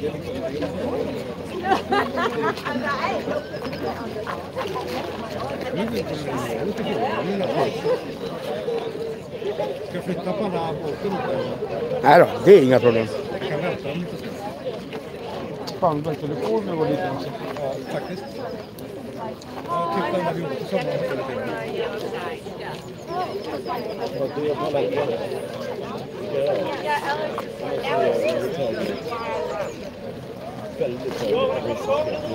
Ska flytta på den här båten? Nej då, det är inga problem. Jag kan vänta lite. Fan, vänta, du får mig gå dit också. Ja, faktiskt. Jag tittar när vi åker sommaren hela tiden.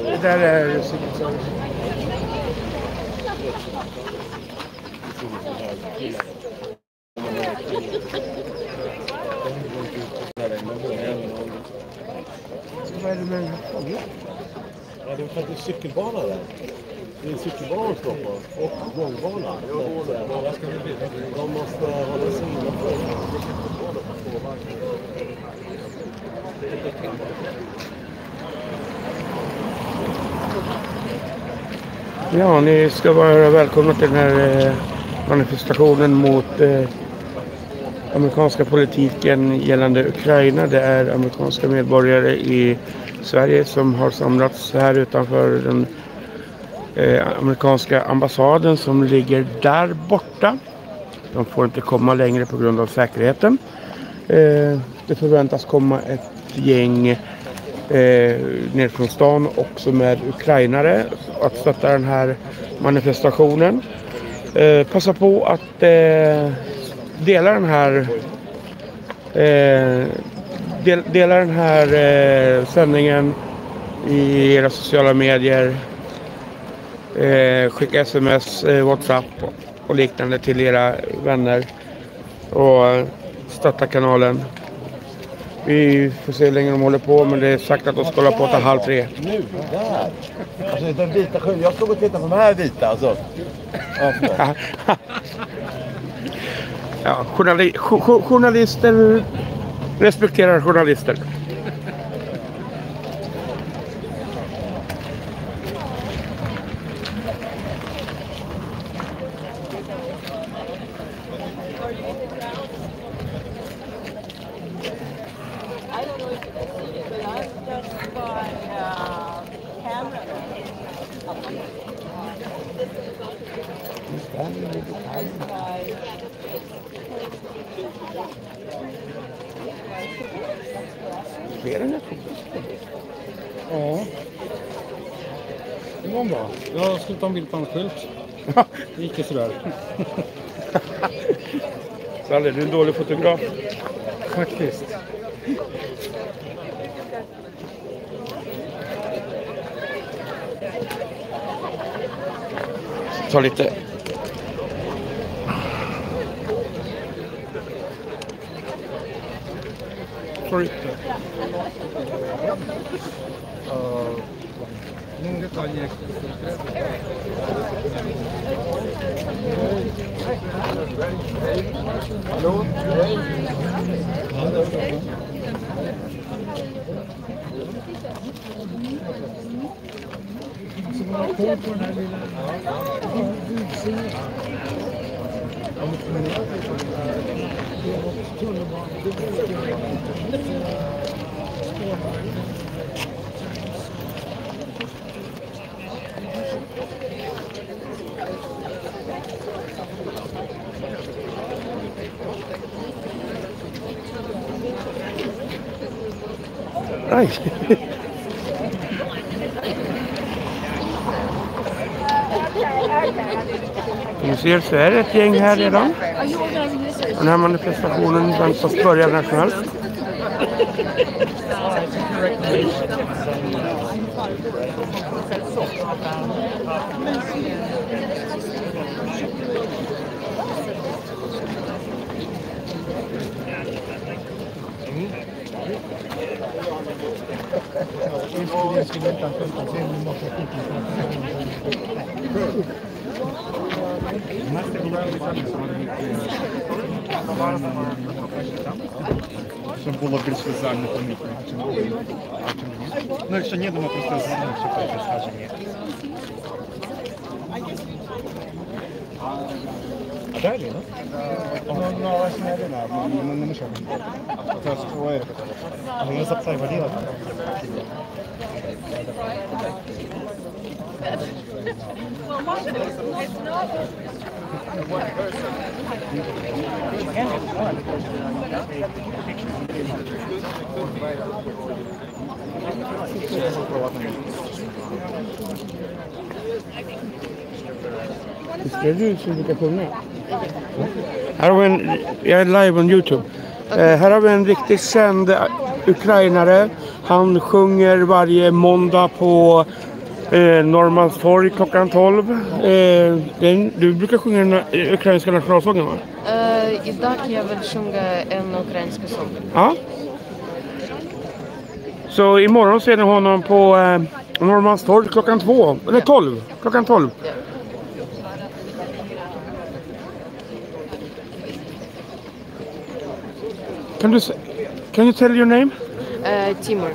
Det där är cykelservice. Vad är det med den här frågan? Ja, det är faktiskt cykelbana där. Det är en cykelbana i Stockholm och gångbana. De måste hålla sig innanför. Ja, ni ska vara välkomna till den här manifestationen mot amerikanska politiken gällande Ukraina. Det är amerikanska medborgare i Sverige som har samlats här utanför den amerikanska ambassaden som ligger där borta. De får inte komma längre på grund av säkerheten. Det förväntas komma ett gäng ner från stan också med ukrainare att stötta den här manifestationen. Passa på att dela den här sändningen i era sociala medier. Skicka sms, WhatsApp och liknande till era vänner och stötta kanalen. Vi får se hur länge de håller på, men det är sagt att de ska hålla på till 2:30. Nu, där! Alltså den vita skölden, jag stod och tittade på de här vita alltså. Ja, journalister respekterar journalister. Ja. Det var bra. Jag skulle ta en bild på en skylt. Det gick ju sådär. Salle, du är en dålig fotograf. Faktiskt. Ta lite. Sorry. Någon detalj extra. Hallå? Nej. Som ni ser så är det ett gäng här redan. Den här manifestationen väntas börja när som helst. Чтобы было предсказально помимо. Ну, еще не думаю, просто звонок, что это скажем нет. Ja, där är det. Ja, jag är det där. Men nu kör vi. Vad är det? Jag har sagt vad det är. Visst är du som brukar sjunga? Här har vi jag är live on YouTube. Här har vi en riktigt känd ukrainare. Han sjunger varje måndag på Norrmalmstorg klockan 12. Du brukar sjunga den ukrainska nationalsången, va? Idag kan jag väl sjunga en ukrainska sång. Ja. Så imorgon ser ni honom på Norrmalmstorg klockan 2. Eller 12. Klockan 12. Ja. Can you tell your name? Timur.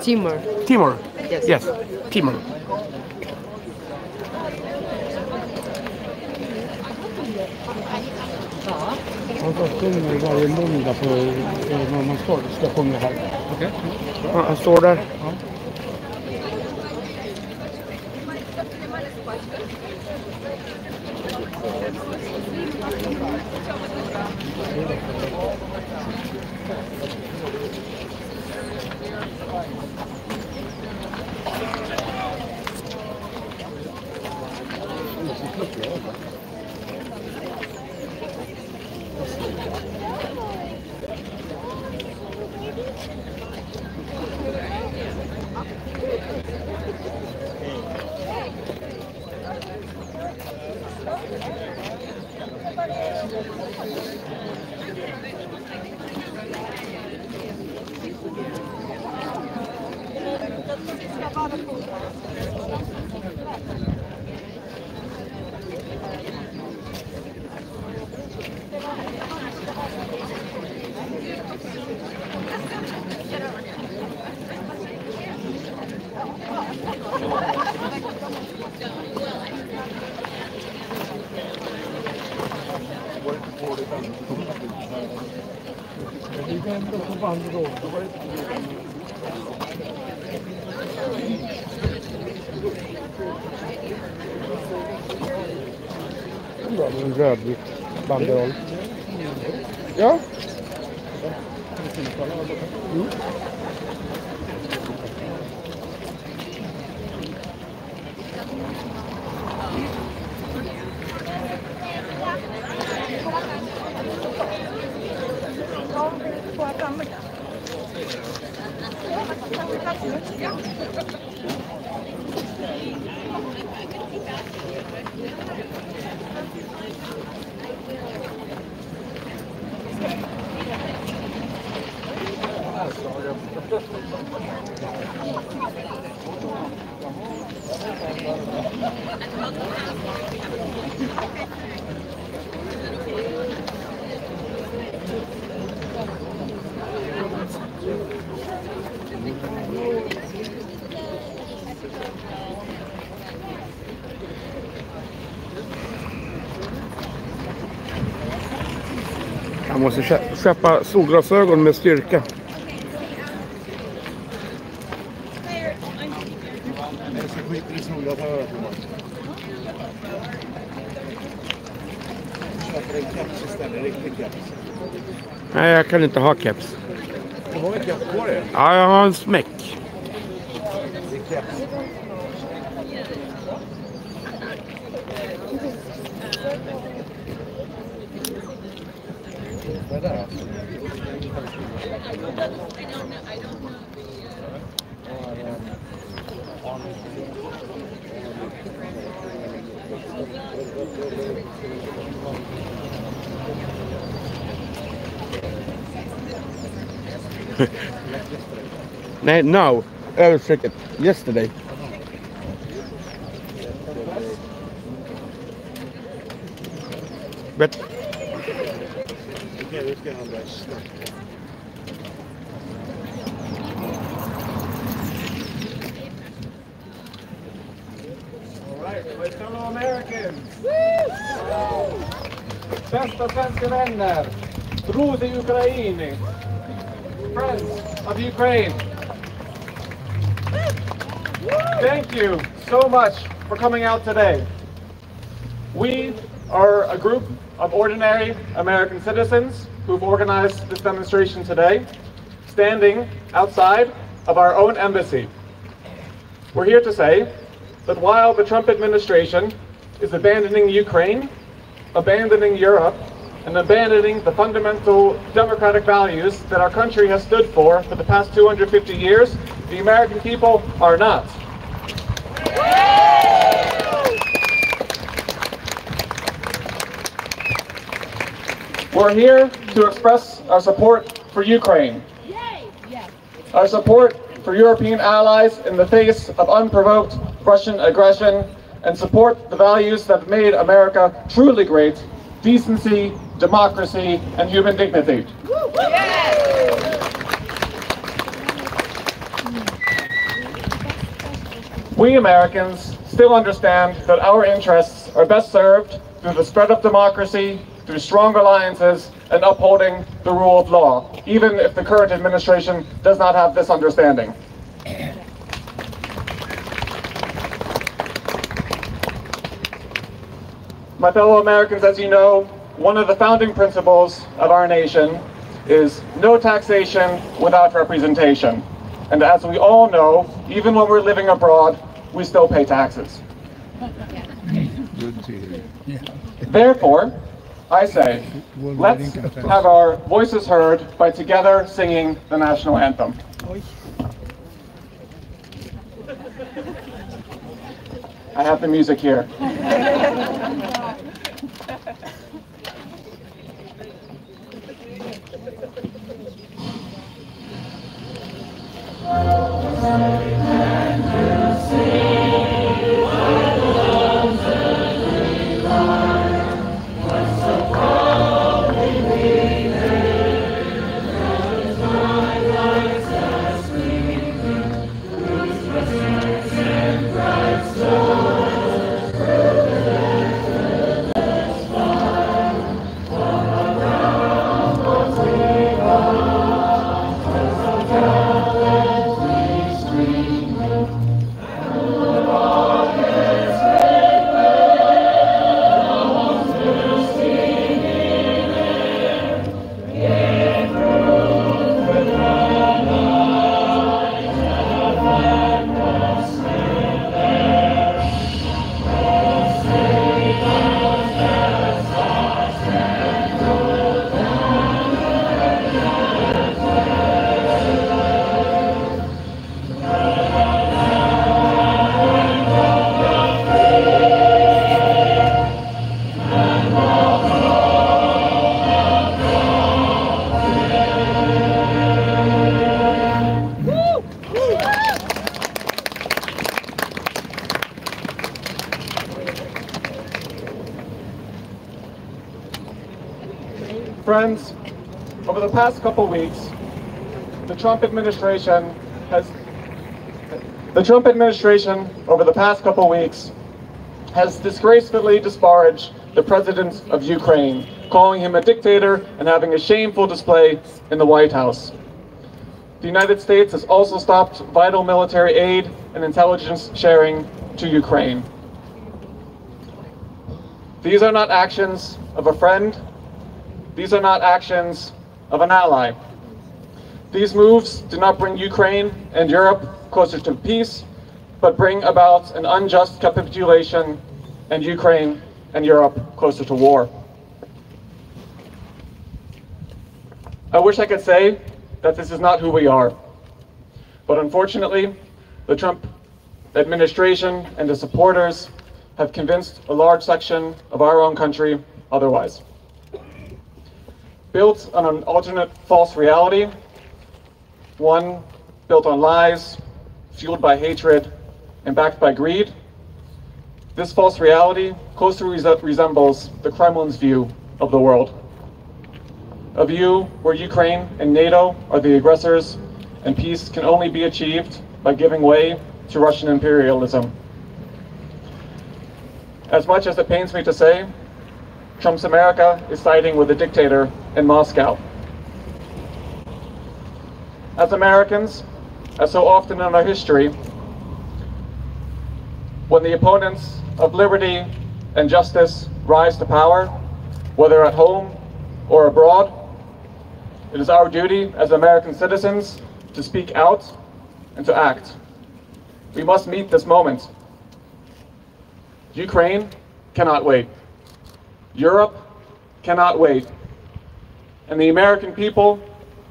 Timur. Timur. Yes. Yes. Timur. Han sjunger varje måndag på Norrmalmstorg. Ska sjunga här. Okej. Ja, han står där. Ja. En rödvit banderoll. Ja. Mm. Jag måste köpa solglasögon med styrka. Nej, jag kan inte ha keps. Du har en keps på dig? Ja, jag har en smäck. Det är keps. Vad är det där? Nej, now. Överstrecket. Yesterday. But Okej, nu ska han börja snacka. All right, my fellow Americans. Woo! Bästa svenska vänner, broder Ukraini, friends of Ukraine. Thank you so much for coming out today. We are a group of ordinary American citizens who've organized this demonstration today, standing outside of our own embassy. We're here to say that while the Trump administration is abandoning Ukraine, abandoning Europe, and abandoning the fundamental democratic values that our country has stood for the past 250 years, the American people are not. We're here to express our support for Ukraine, our support for European allies in the face of unprovoked Russian aggression, and support the values that have made America truly great: decency, democracy, and human dignity. We Americans still understand that our interests are best served through the spread of democracy, through strong alliances, and upholding the rule of law, even if the current administration does not have this understanding. My fellow Americans, as you know, one of the founding principles of our nation is no taxation without representation. And as we all know, even when we're living abroad, we still pay taxes. Therefore, I say, let's have our voices heard by together singing the national anthem. I have the music here. Friends, over the past couple weeks, the Trump administration has disgracefully disparaged the president of Ukraine, calling him a dictator and having a shameful display in the White House. The United States has also stopped vital military aid and intelligence sharing to Ukraine. These are not actions of a friend. These are not actions of an ally. These moves do not bring Ukraine and Europe closer to peace, but bring about an unjust capitulation and Ukraine and Europe closer to war. I wish I could say that this is not who we are, but unfortunately, the Trump administration and the supporters have convinced a large section of our own country otherwise. Built on an alternate false reality, one built on lies, fueled by hatred, and backed by greed, this false reality closely resembles the Kremlin's view of the world. A view where Ukraine and NATO are the aggressors, and peace can only be achieved by giving way to Russian imperialism. As much as it pains me to say, Trump's America is siding with a dictator in Moscow. As Americans, as so often in our history, when the opponents of liberty and justice rise to power, whether at home or abroad, it is our duty as American citizens to speak out and to act. We must meet this moment. Ukraine cannot wait. Europe cannot wait. And the American people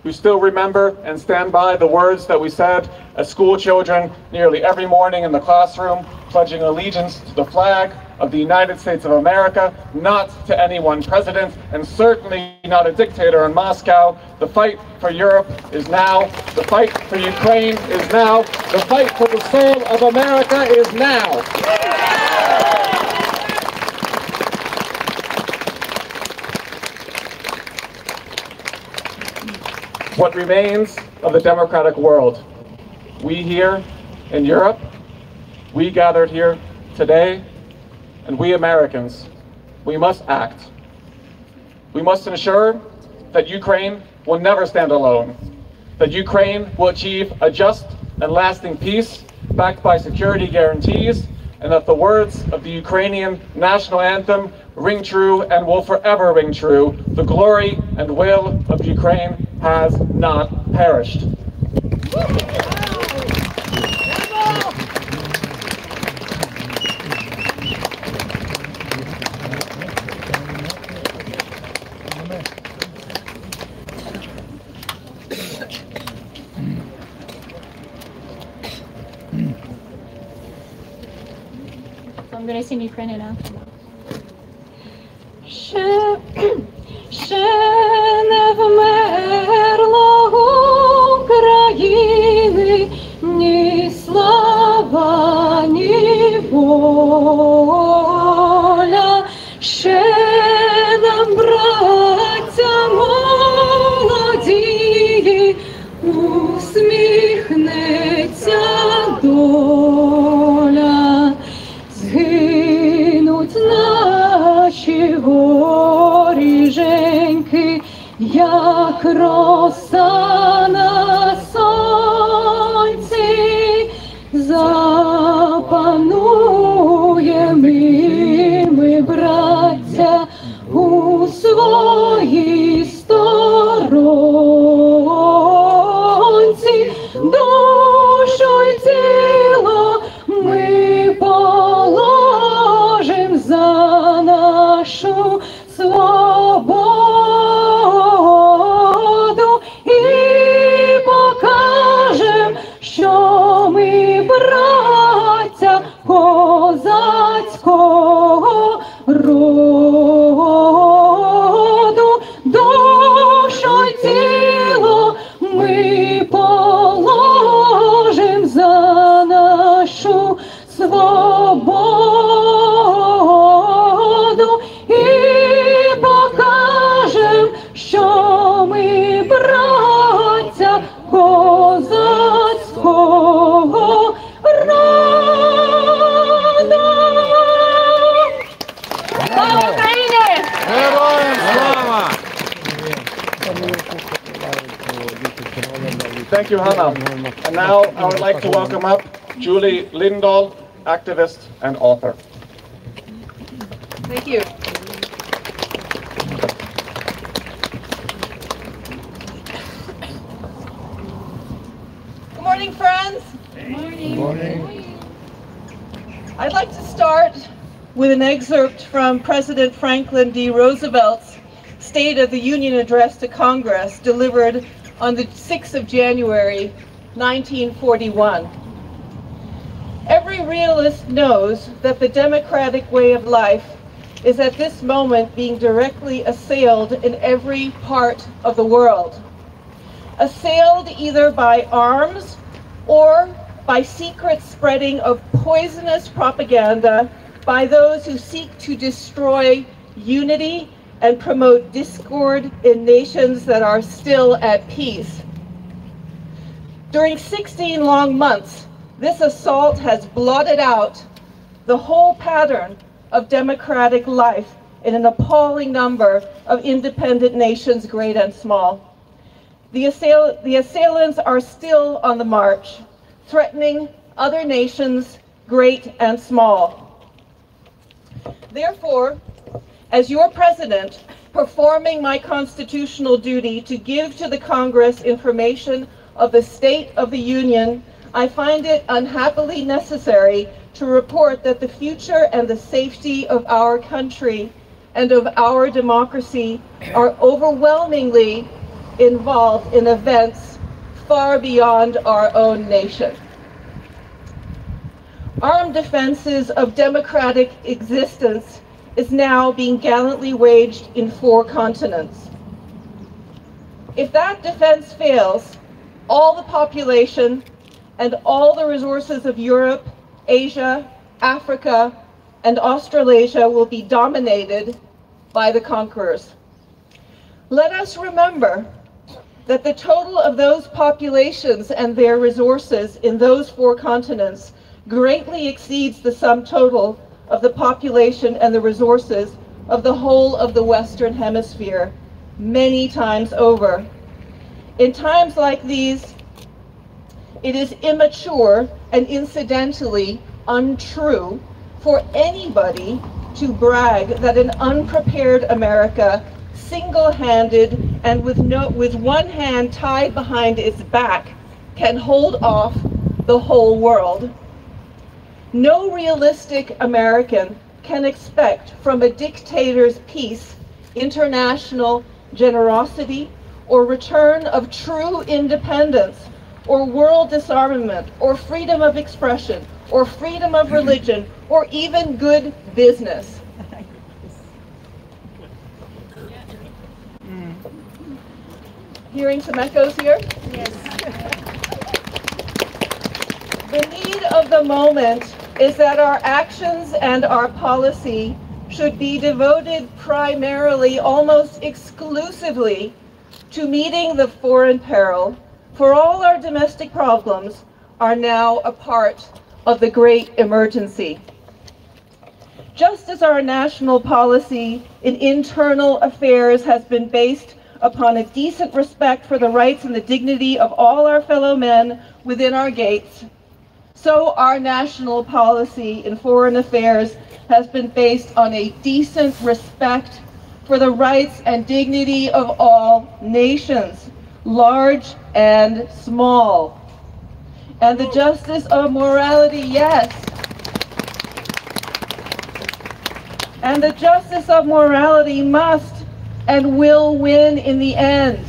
who still remember and stand by the words that we said as school children nearly every morning in the classroom, pledging allegiance to the flag of the United States of America, not to any one president, and certainly not a dictator in Moscow. The fight for Europe is now. The fight for Ukraine is now. The fight for the soul of America is now. What remains of the democratic world? We here in Europe, we gathered here today, and we Americans, we must act. We must ensure that Ukraine will never stand alone, that Ukraine will achieve a just and lasting peace backed by security guarantees, and that the words of the Ukrainian national anthem ring true and will forever ring true. The glory and will of Ukraine has not perished. So I'm going to sing Ukrainian now. Ще не вмерла України ні слава, ні воля. Ще нам, браття молоді, усміхнеться доля. Згинуть наші горіженьки, як роса на сонці, запануєм і ми, браття, у своїй сторонці. Душу й тіло ми положим за нашу свободу і покажем, що ми браття козацького роду. Душу й тіло ми положим за нашу свободу і покажем, що ми браття козацького роду. Слава Україні! Героям слава! Thank you, Hannah. And now I would like to welcome up Julie Lindahl, activist and author. Thank you. Good morning, friends. Good morning. I'd like to start with an excerpt from President Franklin D. Roosevelt's State of the Union address to Congress, delivered on the 6th of January, 1941. Every realist knows that the democratic way of life is at this moment being directly assailed in every part of the world. Assailed either by arms or by secret spreading of poisonous propaganda by those who seek to destroy unity and promote discord in nations that are still at peace. During 16 long months, this assault has blotted out the whole pattern of democratic life in an appalling number of independent nations, great and small. The assailants are still on the march, threatening other nations, great and small. Therefore, as your president, performing my constitutional duty to give to the Congress information of the State of the Union, I find it unhappily necessary to report that the future and the safety of our country and of our democracy are overwhelmingly involved in events far beyond our own nation. Armed defenses of democratic existence is now being gallantly waged in 4 continents. If that defense fails, all the population and all the resources of Europe, Asia, Africa, and Australasia will be dominated by the conquerors. Let us remember that the total of those populations and their resources in those 4 continents greatly exceeds the sum total of the population and the resources of the whole of the Western Hemisphere, many times over. In times like these, it is immature and incidentally untrue for anybody to brag that an unprepared America, single-handed and with one hand tied behind its back, can hold off the whole world. No realistic American can expect from a dictator's peace, international generosity, or return of true independence, or world disarmament, or freedom of expression, or freedom of religion, or even good business. Hearing some echoes here? Yes. The need of the moment is that our actions and our policy should be devoted primarily, almost exclusively, to meeting the foreign peril, for all our domestic problems are now a part of the great emergency. Just as our national policy in internal affairs has been based upon a decent respect for the rights and the dignity of all our fellow men within our gates, so our national policy in foreign affairs has been based on a decent respect for the rights and dignity of all nations, large and small. And the justice of morality, yes. And the justice of morality must and will win in the end.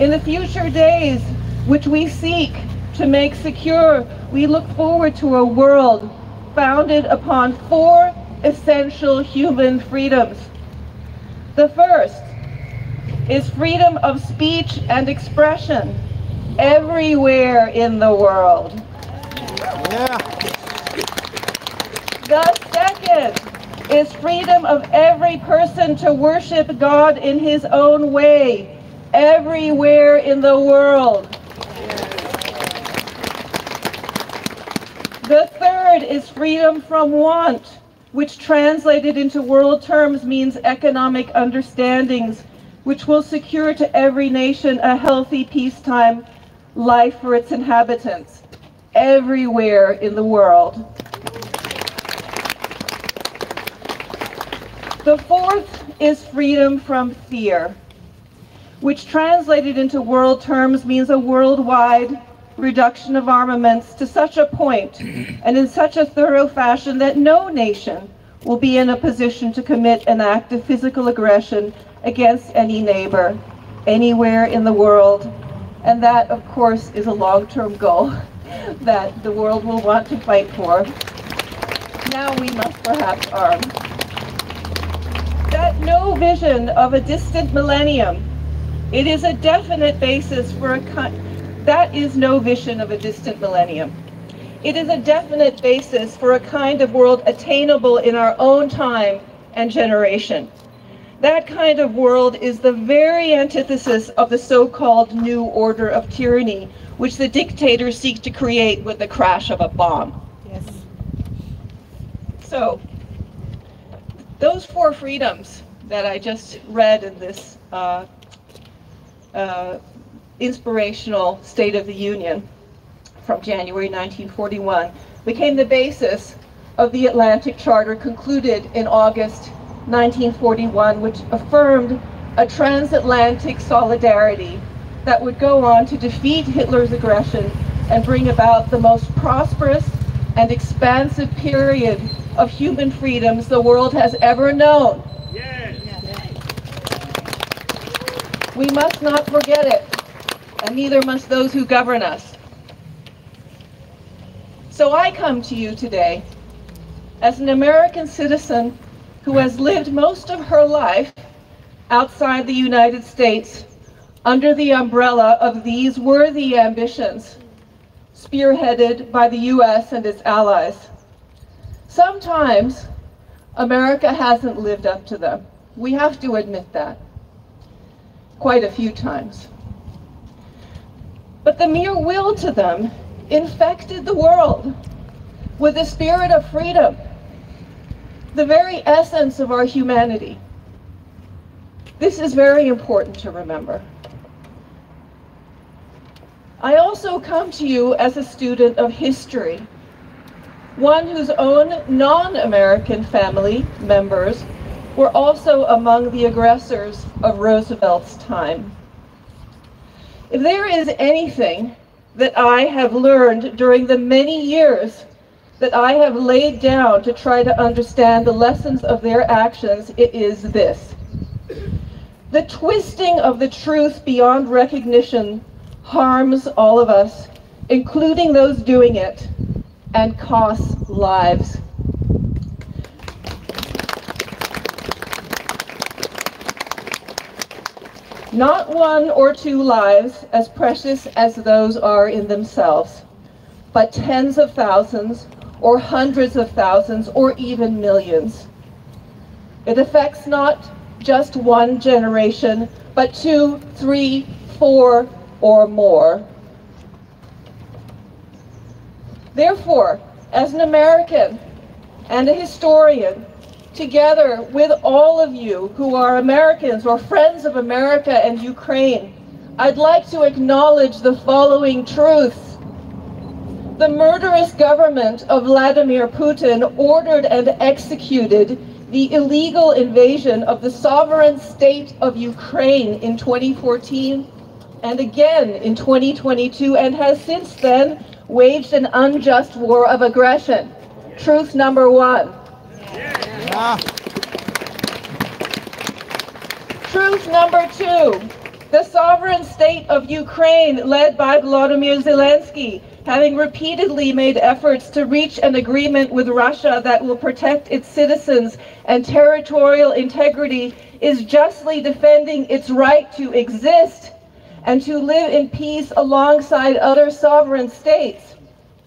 In the future days, which we seek to make secure, we look forward to a world founded upon 4 essential human freedoms. The first is freedom of speech and expression everywhere in the world. Yeah. The second is freedom of every person to worship God in his own way everywhere in the world. The third is freedom from want, which translated into world terms means economic understandings, which will secure to every nation a healthy peacetime life for its inhabitants, everywhere in the world. The fourth is freedom from fear, which translated into world terms means a worldwide reduction of armaments to such a point and in such a thorough fashion that no nation will be in a position to commit an act of physical aggression against any neighbor anywhere in the world. And that, of course, is a long-term goal that the world will want to fight for. Now we must perhaps arm. That no vision of a distant millennium, it is a definite basis for that is no vision of a distant millennium. It is a definite basis for a kind of world attainable in our own time and generation. That kind of world is the very antithesis of the so-called new order of tyranny, which the dictators seek to create with the crash of a bomb. Yes. So, Those four freedoms that I just read in this inspirational State of the Union from January 1941 became the basis of the Atlantic Charter concluded in August 1941, which affirmed a transatlantic solidarity that would go on to defeat Hitler's aggression and bring about the most prosperous and expansive period of human freedoms the world has ever known. Yes. We must not forget it, and neither must those who govern us. So I come to you today as an American citizen who has lived most of her life outside the United States under the umbrella of these worthy ambitions, spearheaded by the US and its allies. Sometimes America hasn't lived up to them. We have to admit that. Quite a few times. But the mere will to them infected the world with the spirit of freedom, the very essence of our humanity. This is very important to remember. I also come to you as a student of history, one whose own non-American family members were also among the aggressors of Roosevelt's time. If there is anything that I have learned during the many years that I have laid down to try to understand the lessons of their actions, it is this. The twisting of the truth beyond recognition harms all of us, including those doing it, and costs lives. Not one or two lives as precious as those are in themselves, but tens of thousands or hundreds of thousands or even millions. It affects not just one generation, but 2, 3, 4, or more. Therefore, as an American and a historian, together with all of you who are Americans or friends of America and Ukraine, I'd like to acknowledge the following truths. The murderous government of Vladimir Putin ordered and executed the illegal invasion of the sovereign state of Ukraine in 2014 and again in 2022, and has since then waged an unjust war of aggression. Truth number one. Truth number two. The sovereign state of Ukraine, led by Volodymyr Zelensky, having repeatedly made efforts to reach an agreement with Russia that will protect its citizens and territorial integrity, is justly defending its right to exist and to live in peace alongside other sovereign states,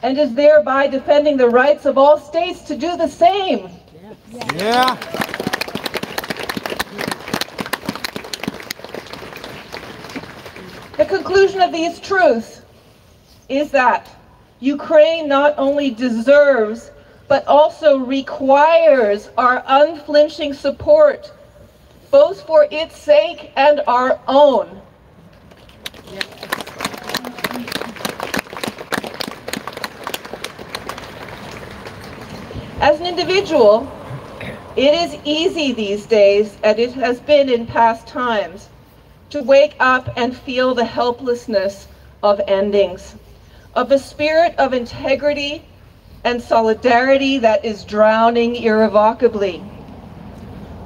and is thereby defending the rights of all states to do the same. Yeah. The conclusion of these truths is that Ukraine not only deserves, but also requires our unflinching support, both for its sake and our own. As an individual, it is easy these days, and it has been in past times, to wake up and feel the helplessness of endings, of a spirit of integrity and solidarity that is drowning irrevocably.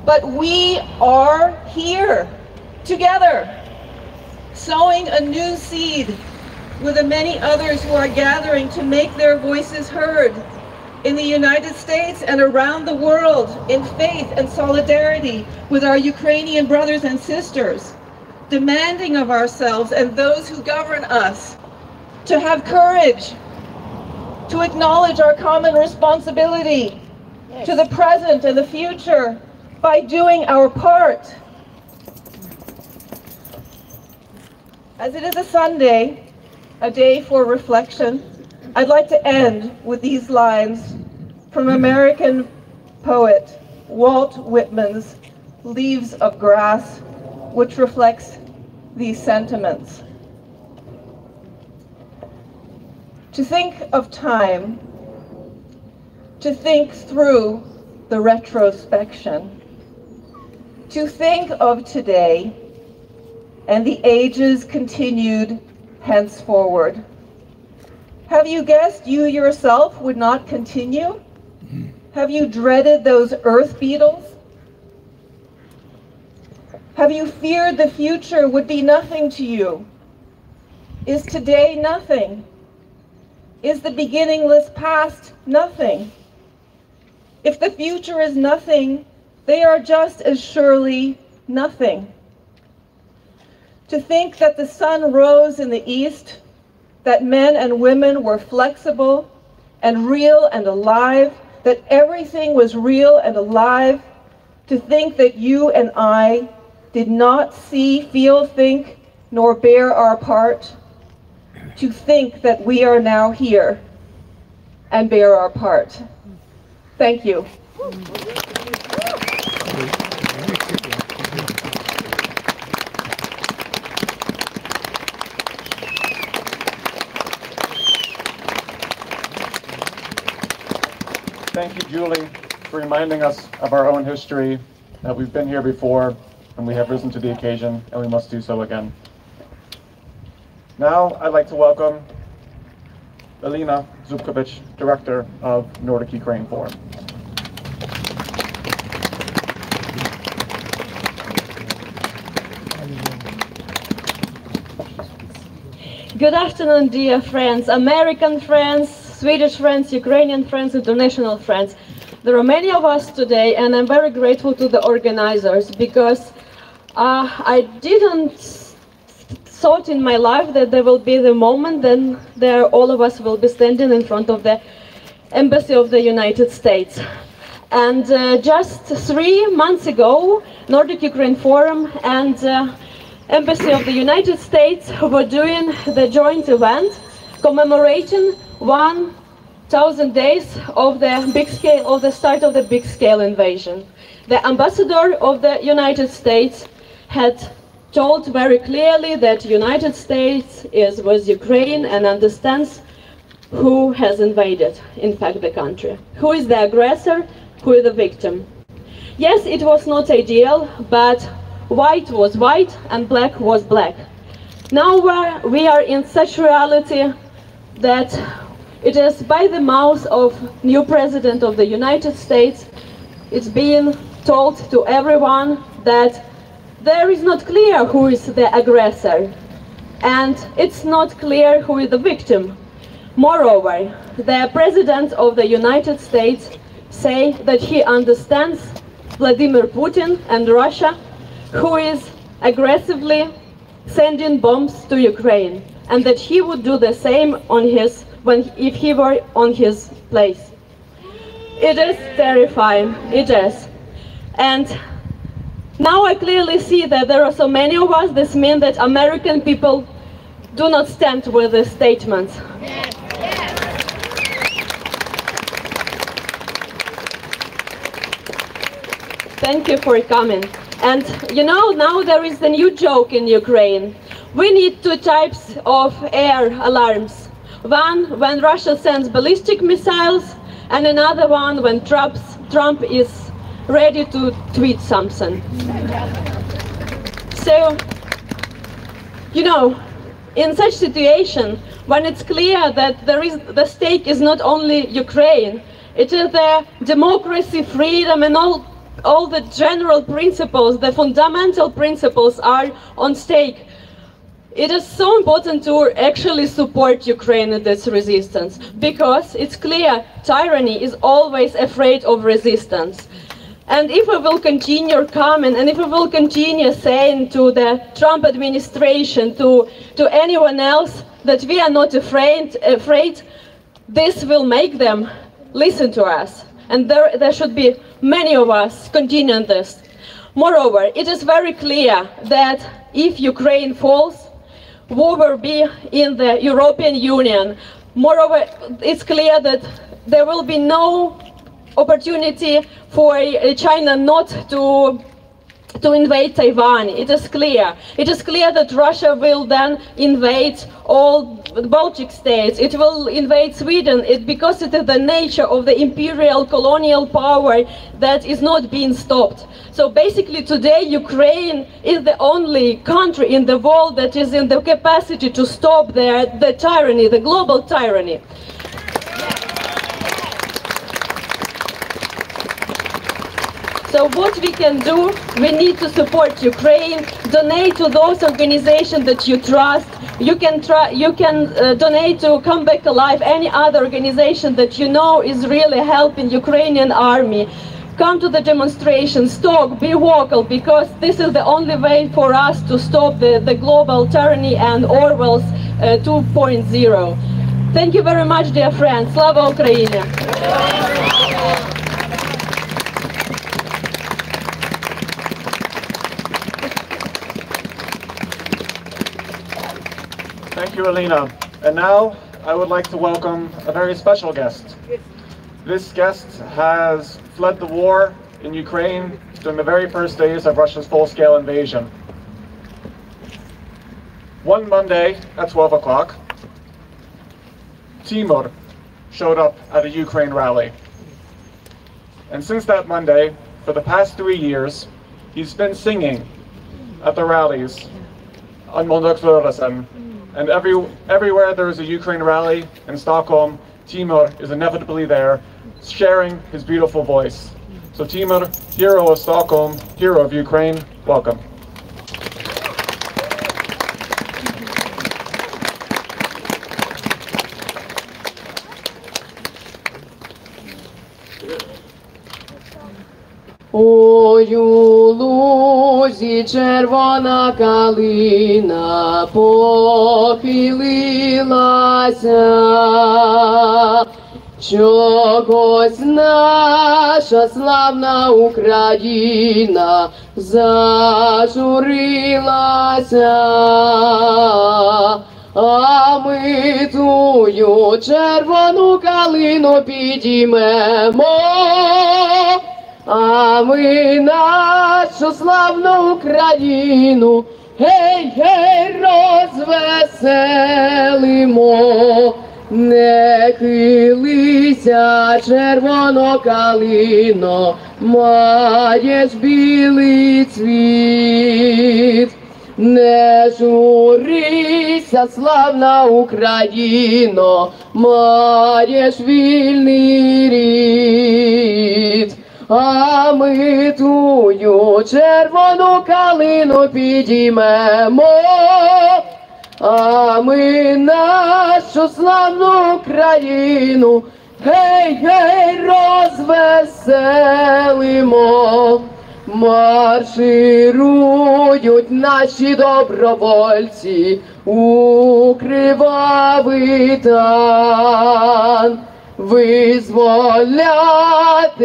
But we are here, together, sowing a new seed with the many others who are gathering to make their voices heard in the United States and around the world in faith and solidarity with our Ukrainian brothers and sisters, demanding of ourselves and those who govern us to have courage, to acknowledge our common responsibility to the present and the future by doing our part. As it is a Sunday, a day for reflection, I'd like to end with these lines from American poet Walt Whitman's Leaves of Grass, which reflects these sentiments. To think of time, to think through the retrospection, to think of today and the ages continued henceforward. Have you guessed you yourself would not continue? Have you dreaded those earth beetles? Have you feared the future would be nothing to you? Is today nothing? Is the beginningless past nothing? If the future is nothing, they are just as surely nothing. To think that the sun rose in the east, that men and women were flexible and real and alive, that everything was real and alive, to think that you and I did not see, feel, think, nor bear our part, to think that we are now here and bear our part. Thank you. Thank you, Julie, for reminding us of our own history, that we've been here before, and we have risen to the occasion, and we must do so again. Now, I'd like to welcome Alina Zubkovic, Director of Nordic Ukraine Forum. Good afternoon, dear friends, American friends, Swedish friends, Ukrainian friends, international friends. There are many of us today, and I'm very grateful to the organizers because I didn't thought in my life that there will be the moment then all of us will be standing in front of the Embassy of the United States. And just 3 months ago, Nordic Ukraine Forum and Embassy of the United States were doing the joint event commemorating 1,000 days of the start of the big scale invasion. The ambassador of the United States had told very clearly that United States is with Ukraine and understands who has invaded, in fact, the country. Who is the aggressor, who is the victim. Yes, it was not ideal, but white was white and black was black. Now we are in such reality that it is by the mouth of new President of the United States, it's being told to everyone that there is not clear who is the aggressor, and it's not clear who is the victim. Moreover, the President of the United States say that he understands Vladimir Putin and Russia, who is aggressively sending bombs to Ukraine, and that he would do the same if he were on his place. It is terrifying, it is. And now I clearly see that there are so many of us. This means that American people do not stand with the statements. Yes, yes. Thank you for coming. And you know, now there is a new joke in Ukraine. We need 2 types of air alarms. One when Russia sends ballistic missiles, and another one when Trump is ready to tweet something. So, you know, in such situation, when it's clear that the stake is not only Ukraine, it is the democracy, freedom, and all the general principles, the fundamental principles are on stake. It is so important to actually support Ukraine in this resistance, because it's clear tyranny is always afraid of resistance. And if we will continue coming, and if we will continue saying to the Trump administration, to anyone else, that we are not afraid, this will make them listen to us. And there should be many of us continuing this. Moreover, it is very clear that if Ukraine falls, we will be in the European Union. Moreover, it's clear that there will be no opportunity for China not to invade Taiwan. It is clear. It is clear that Russia will then invade all the Baltic states. It will invade Sweden because it is the nature of the imperial colonial power that is not being stopped. So basically today Ukraine is the only country in the world that is in the capacity to stop the tyranny, the global tyranny. So what we can do, we need to support Ukraine, donate to those organizations that you trust. You can donate to Come Back Alive, any other organization that you know is really helping Ukrainian army. Come to the demonstrations, talk, be vocal, because this is the only way for us to stop the global tyranny and Orwell's 2.0. Thank you very much, dear friends. Slava Ukraini! Thank you, Alina. And now I would like to welcome a very special guest. This guest has fled the war in Ukraine during the very first days of Russia's full-scale invasion. One Monday at 12 o'clock, Timur showed up at a Ukraine rally. And since that Monday, for the past 3 years, he's been singing at the rallies on Manifestationen. And everywhere there is a Ukraine rally in Stockholm, Timur is inevitably there, sharing his beautiful voice. So Timur, hero of Stockholm, hero of Ukraine, welcome. Ой, у лузі червона калина похилилася, чогось наша славна Україна зажурилася, а ми тую червону калину підіймемо. А ми нашу славну Україну, гей, гей, розвеселимо. Не хилися, червоно калино, маєш білий цвіт. Не журися, славна Україно, маєш вільний рід. А ми тую червону калину підіймемо, а ми нашу славну Україну, гей, гей, розвеселимо. Марширують наші добровольці у кривавий тан. Визволяти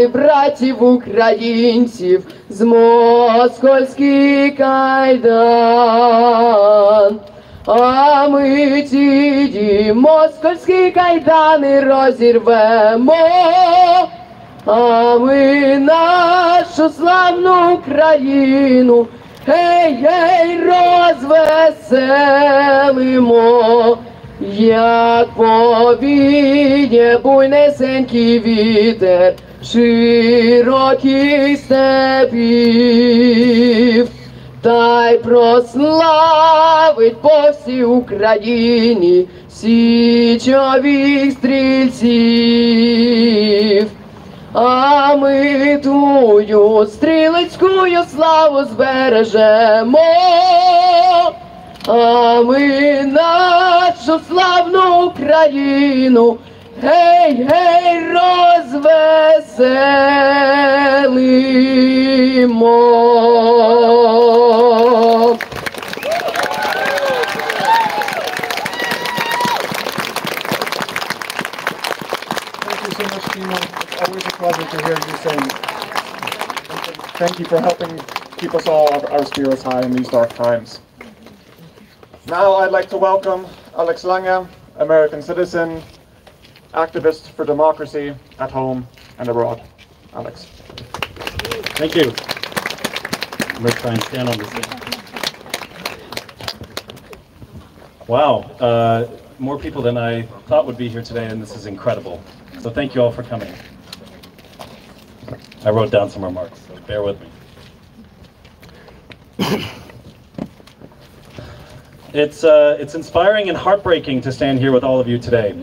братів українців з москальських кайдан. А ми ті москальські кайдани розірвемо. А ми нашу славну Україну, гей, гей, розвеселимо. Як повіє буйнесенький вітер широких степів, та й прославить по всій Україні січових стрільців. А ми тую стрілецькую славу збережемо. А ми нашу славну Україну, гей, гей, розвеселимо. Thank you so much, Timo. It's always a pleasure to hear you sing. Thank you for helping keep us all, our spirits high in these dark times. Now I'd like to welcome Alex Lange, American citizen, activist for democracy at home and abroad. Alex. Thank you. I'm going to try and stand on this. Wow, more people than I thought would be here today, and this is incredible. So thank you all for coming. I wrote down some remarks, so bear with me. It's inspiring and heartbreaking to stand here with all of you today.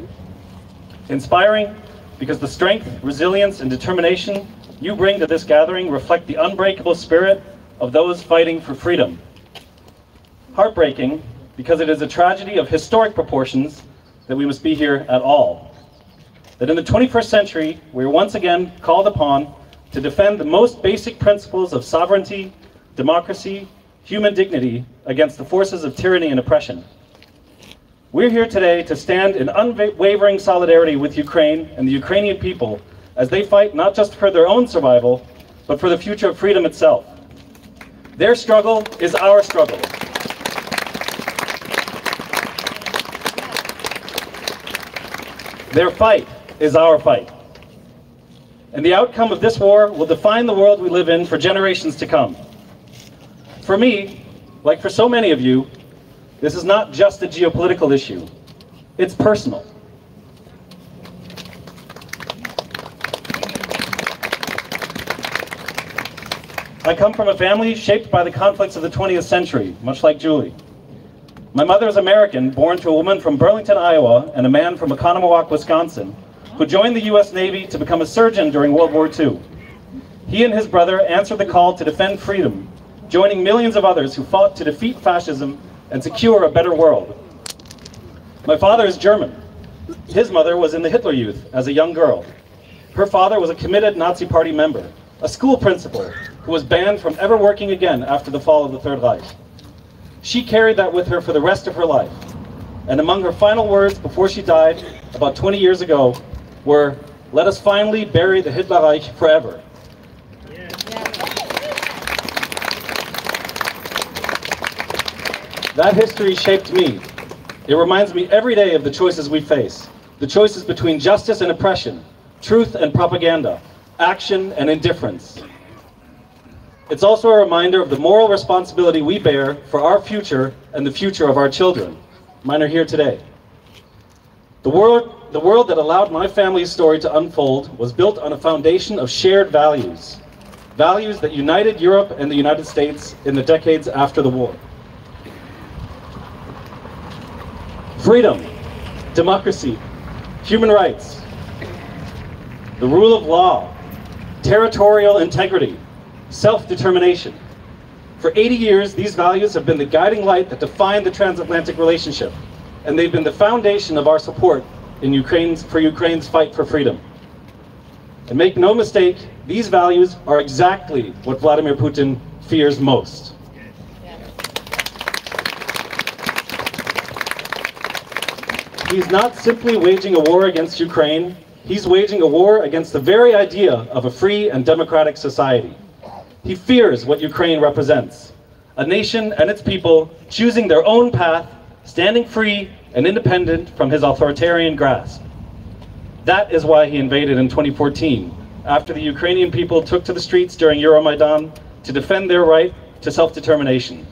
Inspiring because the strength, resilience, and determination you bring to this gathering reflect the unbreakable spirit of those fighting for freedom. Heartbreaking because it is a tragedy of historic proportions that we must be here at all. That in the 21st century, we are once again called upon to defend the most basic principles of sovereignty, democracy, human dignity against the forces of tyranny and oppression. We're here today to stand in unwavering solidarity with Ukraine and the Ukrainian people as they fight not just for their own survival, but for the future of freedom itself. Their struggle is our struggle. Their fight is our fight. And the outcome of this war will define the world we live in for generations to come. For me, like for so many of you, this is not just a geopolitical issue. It's personal. I come from a family shaped by the conflicts of the 20th century, much like Julie. My mother is American, born to a woman from Burlington, Iowa, and a man from Oconomowoc, Wisconsin, who joined the US Navy to become a surgeon during World War II. He and his brother answered the call to defend freedom, joining millions of others who fought to defeat fascism and secure a better world. My father is German. His mother was in the Hitler Youth as a young girl. Her father was a committed Nazi Party member, a school principal who was banned from ever working again after the fall of the Third Reich. She carried that with her for the rest of her life. And among her final words before she died, about 20 years ago, were, "Let us finally bury the Hitler Reich forever." That history shaped me. It reminds me every day of the choices we face. The choices between justice and oppression, truth and propaganda, action and indifference. It's also a reminder of the moral responsibility we bear for our future and the future of our children. Mine are here today. The world that allowed my family's story to unfold was built on a foundation of shared values. Values that united Europe and the United States in the decades after the war. Freedom, democracy, human rights, the rule of law, territorial integrity, self-determination. For 80 years, these values have been the guiding light that defined the transatlantic relationship, and they've been the foundation of our support in for Ukraine's fight for freedom. And make no mistake, these values are exactly what Vladimir Putin fears most. He's not simply waging a war against Ukraine, he's waging a war against the very idea of a free and democratic society. He fears what Ukraine represents, a nation and its people choosing their own path, standing free and independent from his authoritarian grasp. That is why he invaded in 2014, after the Ukrainian people took to the streets during Euromaidan to defend their right to self-determination.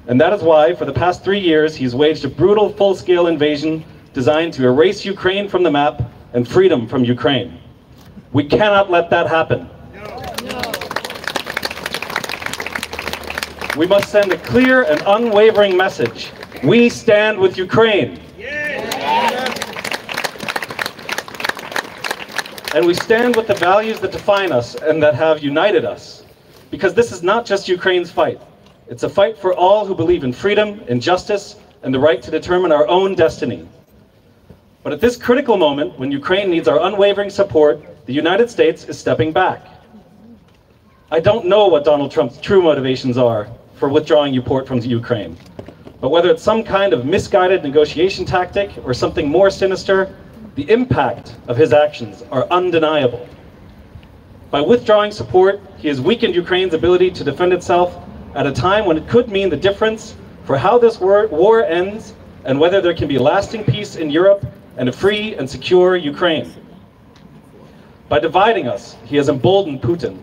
And that is why, for the past 3 years, he's waged a brutal, full-scale invasion designed to erase Ukraine from the map and freedom from Ukraine. We cannot let that happen. We must send a clear and unwavering message. We stand with Ukraine. And we stand with the values that define us and that have united us. Because this is not just Ukraine's fight. It's a fight for all who believe in freedom, in justice, and the right to determine our own destiny. But at this critical moment, when Ukraine needs our unwavering support, the United States is stepping back. I don't know what Donald Trump's true motivations are for withdrawing support from Ukraine. But whether it's some kind of misguided negotiation tactic or something more sinister, the impact of his actions are undeniable. By withdrawing support, he has weakened Ukraine's ability to defend itself at a time when it could mean the difference for how this war ends and whether there can be lasting peace in Europe and a free and secure Ukraine. By dividing us, he has emboldened Putin,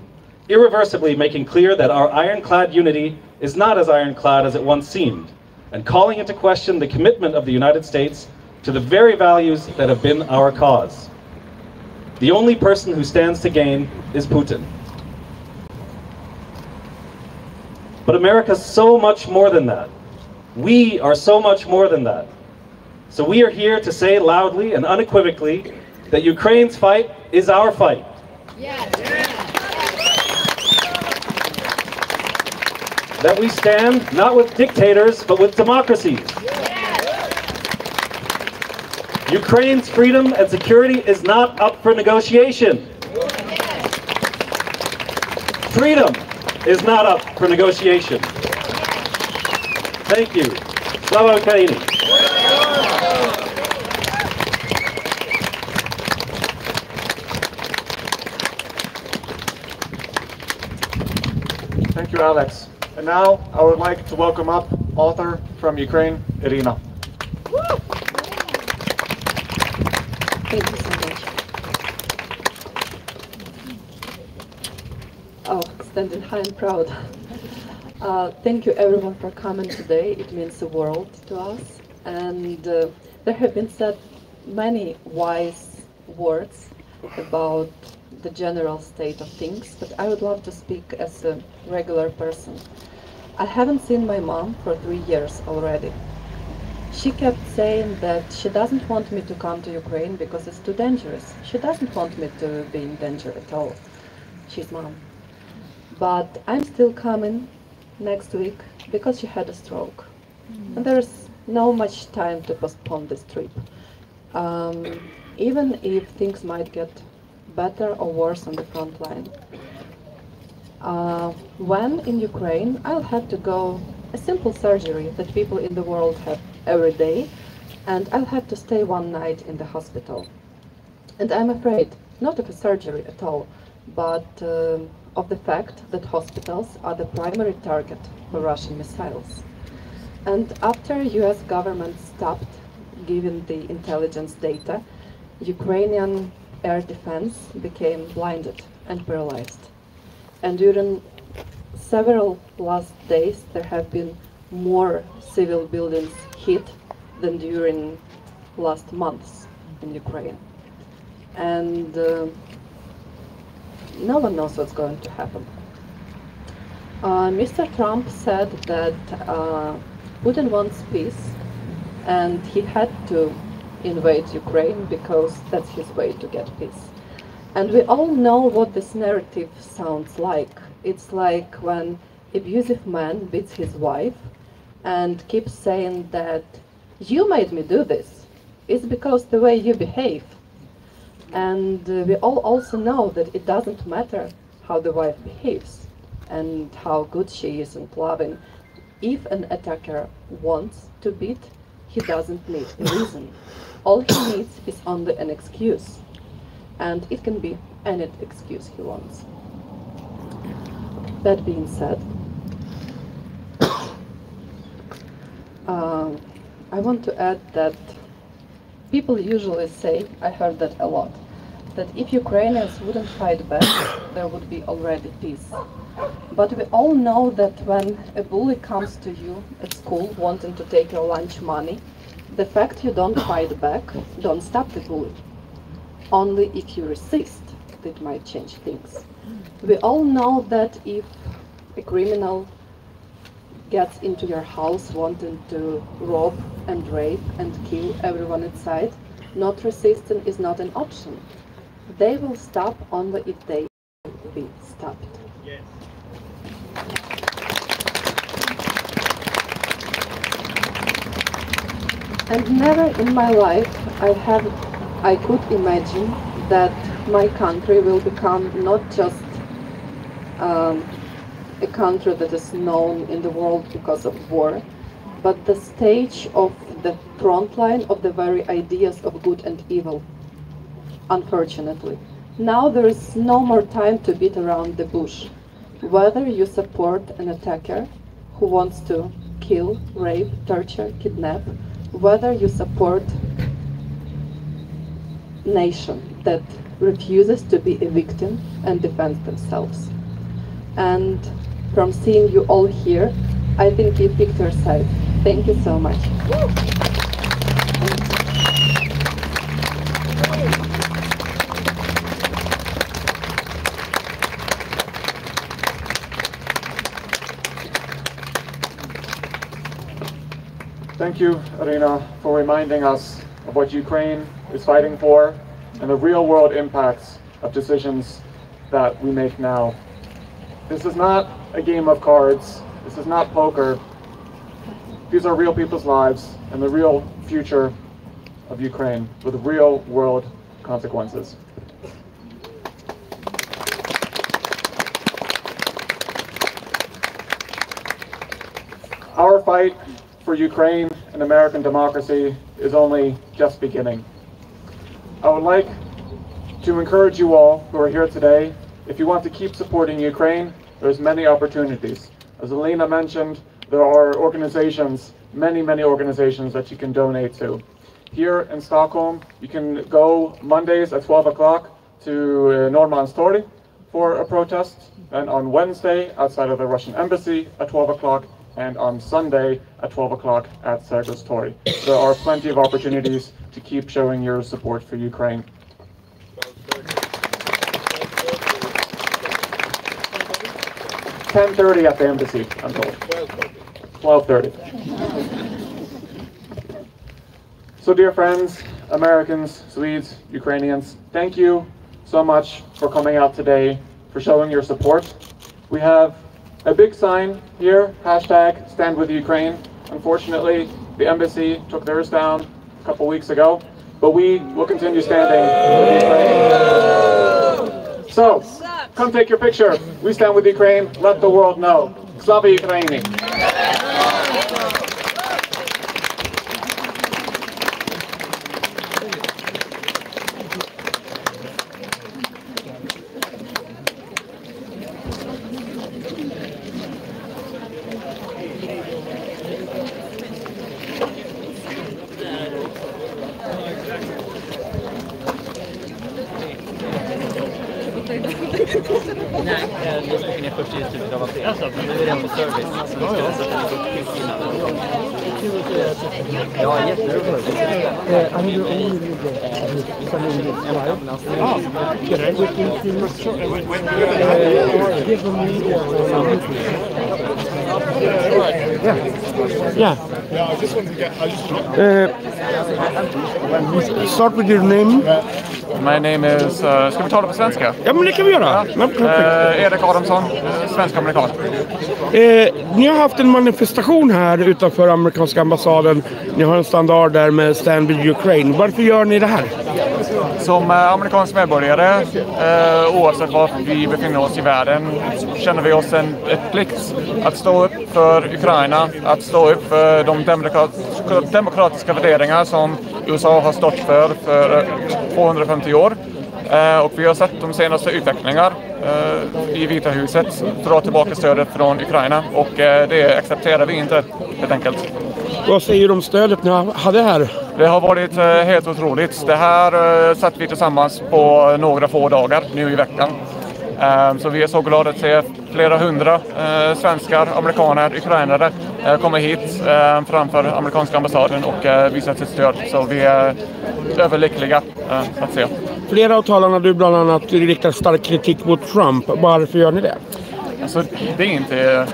irreversibly making clear that our ironclad unity is not as ironclad as it once seemed, and calling into question the commitment of the United States to the very values that have been our cause. The only person who stands to gain is Putin. But America's so much more than that. We are so much more than that. So we are here to say loudly and unequivocally that Ukraine's fight is our fight. Yes. That we stand not with dictators, but with democracies. Ukraine's freedom and security is not up for negotiation. Freedom is not up for negotiation. Thank you. Slava Ukraini. Thank you, Alex. And now I would like to welcome up author from Ukraine, Irina. Thank you so much. Oh, standing high and proud. Thank you everyone for coming today. It means the world to us. And there have been said many wise words about the general state of things, but I would love to speak as a regular person. I haven't seen my mom for 3 years already. She kept saying that she doesn't want me to come to Ukraine because it's too dangerous. She doesn't want me to be in danger at all. She's mom. But I'm still coming next week because she had a stroke. And there's no much time to postpone this trip. Even if things might get better or worse on the front line. When in Ukraine, I'll have to go a simple surgery that people in the world have every day, and I'll have to stay one night in the hospital. And I'm afraid, not of a surgery at all, but of the fact that hospitals are the primary target for Russian missiles. And after US government stopped giving the intelligence data, Ukrainian air defense became blinded and paralyzed. And during several last days, there have been more civil buildings hit than during last months in Ukraine. And no one knows what's going to happen. Mr. Trump said that Putin wants peace, and he had to invade Ukraine because that's his way to get peace. And we all know what this narrative sounds like. It's like when abusive man beats his wife and keeps saying that you made me do this. It's because the way you behave. And we all also know that it doesn't matter how the wife behaves and how good she is and loving. If an attacker wants to beat, he doesn't need a reason. All he needs is only an excuse. And it can be any excuse he wants. That being said, I want to add that people usually say, I heard that a lot, that if Ukrainians wouldn't fight back, there would be already peace. But we all know that when a bully comes to you at school wanting to take your lunch money, the fact you don't fight back don't stop the bully. Only if you resist, it might change things. We all know that if a criminal gets into your house wanting to rob and rape and kill everyone inside, not resisting is not an option. They will stop only if they will be stopped. Yes. And never in my life I could imagine that my country will become not just a country that is known in the world because of war, but the stage of the front line of the very ideas of good and evil, unfortunately. Now there is no more time to beat around the bush. Whether you support an attacker who wants to kill, rape, torture, kidnap, whether you support nation that refuses to be a victim and defends themselves. And from seeing you all here, I think you picked your side. Thank you so much. Thank you, Irina, for reminding us of what Ukraine is fighting for and the real-world impacts of decisions that we make now. This is not a game of cards. This is not poker. These are real people's lives and the real future of Ukraine with real-world consequences. Our fight for Ukraine and American democracy is only just beginning. I would like to encourage you all who are here today, if you want to keep supporting Ukraine, there's many opportunities. As Alina mentioned, there are organizations, many organizations that you can donate to. Here in Stockholm, you can go Mondays at 12 o'clock to Norrmalmstorg for a protest, and on Wednesday outside of the Russian embassy at 12 o'clock, and on Sunday at 12 o'clock at Sergels Torg. There are plenty of opportunities to keep showing your support for Ukraine. 10:30 at the embassy, I'm told. 12:30. So dear friends, Americans, Swedes, Ukrainians, thank you so much for coming out today, for showing your support. We have a big sign here, hashtag Stand With Ukraine. Unfortunately, the embassy took theirs down a couple weeks ago, but we will continue standing with Ukraine. So, come take your picture. We stand with Ukraine. Let the world know. Slava Ukraini! Yeah. I just want to get. Start with your name. My name is... ska vi tala på svenska? Ja, men det kan vi göra. Erik Adamsson, svensk-amerikan. Ni har haft en manifestation här utanför amerikanska ambassaden. Ni har en standard där med Stand With Ukraine. Varför gör ni det här? Som amerikansk medborgare, oavsett var vi befinner oss i världen, känner vi oss ett plikt att stå upp för Ukraina, att stå upp för de demokratiska värderingar som USA har stått för 250 år. Och vi har sett de senaste utvecklingar i Vita huset dra tillbaka stödet från Ukraina, och det accepterar vi inte helt enkelt. Vad säger du om stödet ni hade här? Det har varit helt otroligt. Det här satt vi tillsammans på några få dagar nu i veckan. Så vi är så glada att se flera hundra svenskar, amerikaner, ukrainare komma hit framför amerikanska ambassaden och visa sitt stöd. Så vi är överlyckliga att se. Flera av talarna du bland annat riktar stark kritik mot Trump. Varför gör ni det? Alltså, det är inte...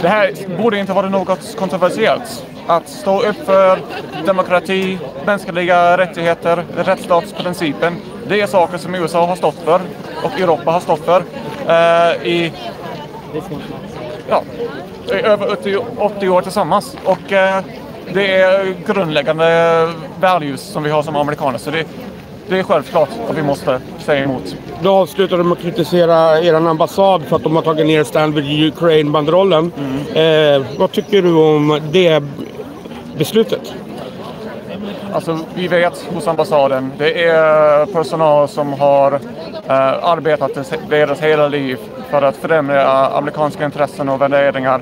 Det här borde inte vara något kontroversiellt. Att stå upp för demokrati, mänskliga rättigheter, rättsstatsprincipen. Det är saker som USA har stått för och Europa har stått för i över 80 år tillsammans. Och det är grundläggande values som vi har som amerikaner. Så det är självklart att vi måste säga emot. Då avslutar de att kritisera er ambassad för att de har tagit ner Stand With Ukraine-banderollen. Vad tycker du om det beslutet? Alltså, vi vet hos ambassaden, det är personal som har arbetat deras hela liv för att främja amerikanska intressen och värderingar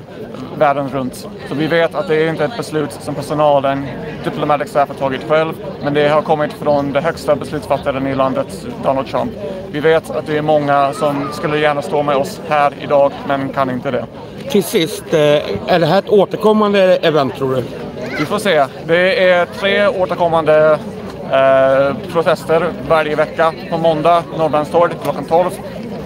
världen runt. Så vi vet att det är inte ett beslut som personalen, diplomatic staff, har tagit själv, men det har kommit från det högsta beslutsfattaren i landet, Donald Trump. Vi vet att det är många som skulle gärna stå med oss här idag, men kan inte det. Till sist, är det här ett återkommande event, tror du? Vi får se. Det är 3 återkommande protester varje vecka. På måndag, Norrbandstorg, klockan 12.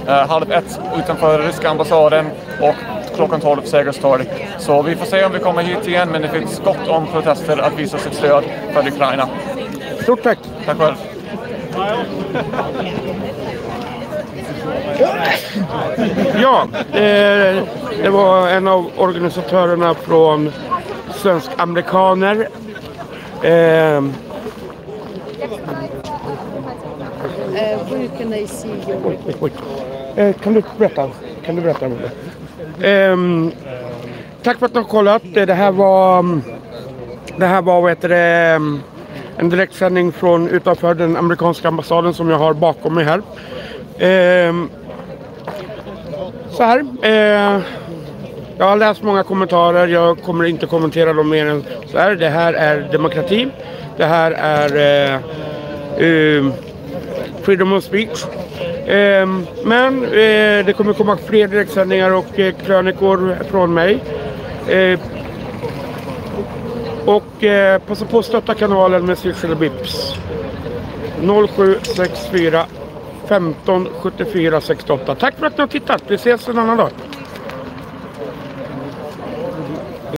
12:30 utanför ryska ambassaden och klockan 12 Segerstorg. Så vi får se om vi kommer hit igen, men det finns gott om protester att visa sitt stöd för Ukraina. Stort tack! Tack själv! Ja, det var en av organisatörerna från svensk-amerikaner. Kan du berätta om det? Tack för att ni har kollat. Det här var vad heter det, en direktsändning från utanför den amerikanska ambassaden som jag har bakom mig här. Så här. Jag har läst många kommentarer. Jag kommer inte kommentera dem mer än så här. Det här är demokrati. Det här är freedom of speech. Men det kommer komma fler direktsändningar och krönikor från mig. Passa på att stötta kanalen med Swish eller Bips. 0764 15 74 68. Tack för att ni har tittat. Vi ses en annan dag.